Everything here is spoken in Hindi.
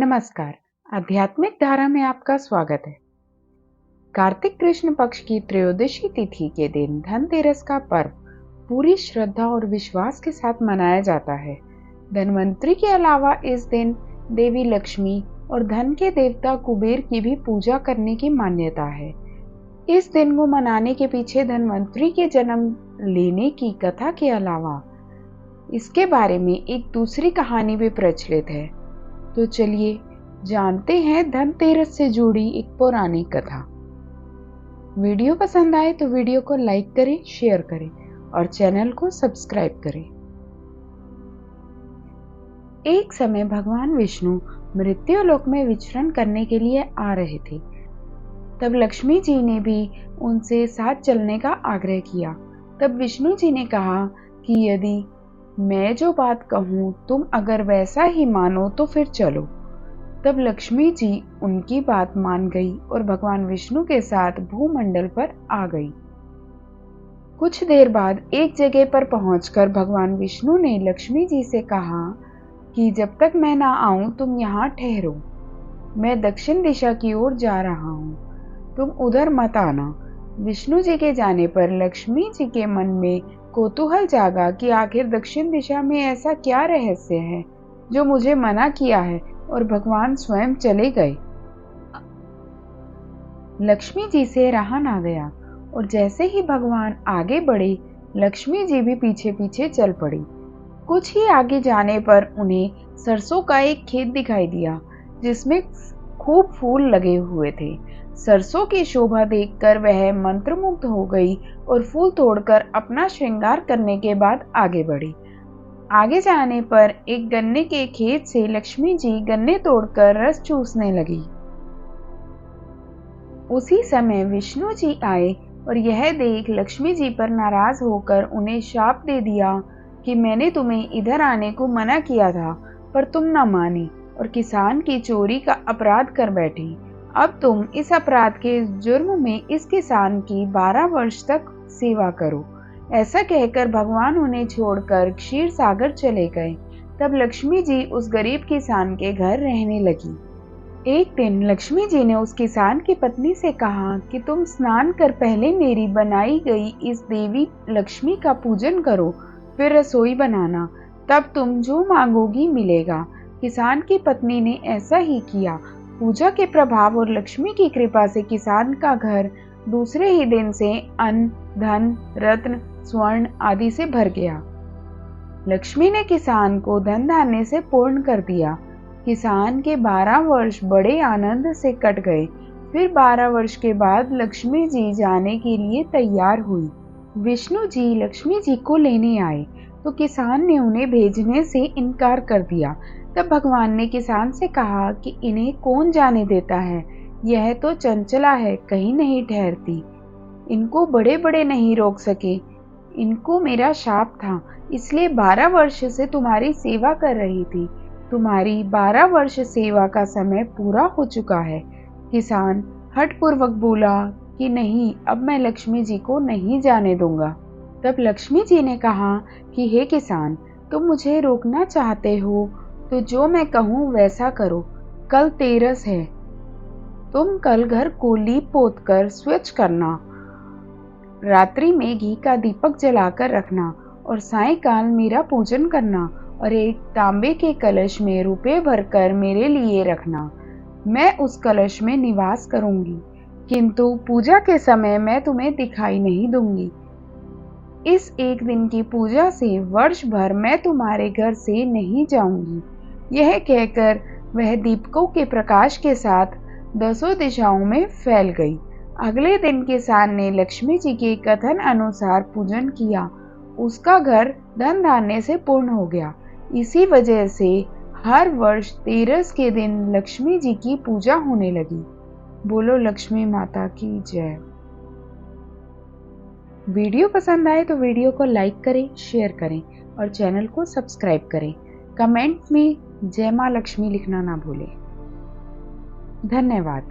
नमस्कार। आध्यात्मिक धारा में आपका स्वागत है। कार्तिक कृष्ण पक्ष की त्रयोदशी तिथि के दिन धनतेरस का पर्व पूरी श्रद्धा और विश्वास के साथ मनाया जाता है। धनवंतरी के अलावा इस दिन देवी लक्ष्मी और धन के देवता कुबेर की भी पूजा करने की मान्यता है। इस दिन को मनाने के पीछे धनवंतरी के जन्म लेने की कथा के अलावा इसके बारे में एक दूसरी कहानी भी प्रचलित है। तो चलिए जानते हैं धनतेरस से जुड़ी एक पौराणिक कथा। वीडियो पसंद आए तो वीडियो को लाइक करें, शेयर करें और चैनल को सब्सक्राइब करें। एक समय भगवान विष्णु मृत्युलोक में विचरण करने के लिए आ रहे थे। तब लक्ष्मी जी ने भी उनसे साथ चलने का आग्रह किया। तब विष्णु जी ने कहा कि यदि मैं जो बात कहूँ तुम अगर वैसा ही मानो तो फिर चलो। तब लक्ष्मी जी उनकी बात मान गई और भगवान विष्णु के साथ भूमंडल पर आ गई। कुछ देर बाद एक जगह पर पहुंचकर भगवान विष्णु ने लक्ष्मी जी से कहा कि जब तक मैं ना आऊं तुम यहाँ ठहरो। मैं दक्षिण दिशा की ओर जा रहा हूँ, तुम उधर मत आना। विष्णु जी के जाने पर लक्ष्मी जी के मन में कौतूहल जागा कि आखिर दक्षिण दिशा में ऐसा क्या रहस्य है जो मुझे मना किया है, और भगवान स्वयं चले गए। लक्ष्मी जी से रहा ना गया और जैसे ही भगवान आगे बढ़े लक्ष्मी जी भी पीछे पीछे चल पड़ी। कुछ ही आगे जाने पर उन्हें सरसों का एक खेत दिखाई दिया जिसमें खूब फूल लगे हुए थे। सरसों की शोभा देखकर वह मंत्रमुग्ध हो गई और फूल तोड़कर अपना श्रृंगार करने के बाद आगे बढ़ी। आगे जाने पर एक गन्ने के खेत से लक्ष्मी जी गन्ने तोड़कर रस चूसने लगी। उसी समय विष्णु जी आए और यह देख लक्ष्मी जी पर नाराज होकर उन्हें शाप दे दिया कि मैंने तुम्हें इधर आने को मना किया था पर तुम न मानी और किसान की चोरी का अपराध कर बैठी। अब तुम इस अपराध के जुर्म में इस किसान की 12 वर्ष तक सेवा करो। ऐसा कहकर भगवान उन्हें छोड़कर क्षीर सागर चले गए। तब लक्ष्मी जी उस गरीब किसान के घर रहने लगी। एक दिन लक्ष्मी जी ने उस किसान की पत्नी से कहा कि तुम स्नान कर पहले मेरी बनाई गई इस देवी लक्ष्मी का पूजन करो, फिर रसोई बनाना, तब तुम जो मांगोगी मिलेगा। किसान की पत्नी ने ऐसा ही किया। पूजा के प्रभाव और लक्ष्मी की कृपा से किसान का घर दूसरे ही दिन से अन्न, धन, रत्न, स्वर्ण आदि से भर गया। लक्ष्मी ने किसान को धन धान्य से पूर्ण कर दिया। किसान के 12 वर्ष बड़े आनंद से कट गए। फिर 12 वर्ष के बाद लक्ष्मी जी जाने के लिए तैयार हुई। विष्णु जी लक्ष्मी जी को लेने आए तो किसान ने उन्हें भेजने से इनकार कर दिया। तब भगवान ने किसान से कहा कि इन्हें कौन जाने देता है, यह तो चंचला है, कहीं नहीं ठहरती। इनको बड़े बड़े नहीं रोक सके। इनको मेरा शाप था, इसलिए 12 वर्ष से तुम्हारी सेवा कर रही थी। तुम्हारी 12 वर्ष सेवा का समय पूरा हो चुका है। किसान हठपूर्वक बोला कि नहीं, अब मैं लक्ष्मी जी को नहीं जाने दूंगा। तब लक्ष्मी जी ने कहा कि हे किसान, तुम मुझे रोकना चाहते हो तो जो मैं कहूँ वैसा करो। कल तेरस है, तुम कल घर को लीप पोत कर स्वच्छ करना, रात्रि में घी का दीपक जलाकर रखना और सायंकाल मेरा पूजन करना और एक तांबे के कलश में रुपए भरकर मेरे लिए रखना। मैं उस कलश में निवास करूंगी, किंतु पूजा के समय मैं तुम्हें दिखाई नहीं दूंगी। इस एक दिन की पूजा से वर्ष भर मैं तुम्हारे घर से नहीं जाऊंगी। यह कहकर वह दीपकों के प्रकाश के साथ 10 दिशाओं में फैल गई। अगले दिन किसान ने लक्ष्मी जी के कथन अनुसार पूजन किया। उसका घर धन धान्य से पूर्ण हो गया। इसी वजह से हर वर्ष तेरस के दिन लक्ष्मी जी की पूजा होने लगी। बोलो लक्ष्मी माता की जय। वीडियो पसंद आए तो वीडियो को लाइक करें, शेयर करें और चैनल को सब्सक्राइब करें। कमेंट में जय मां लक्ष्मी लिखना ना भूलें। धन्यवाद।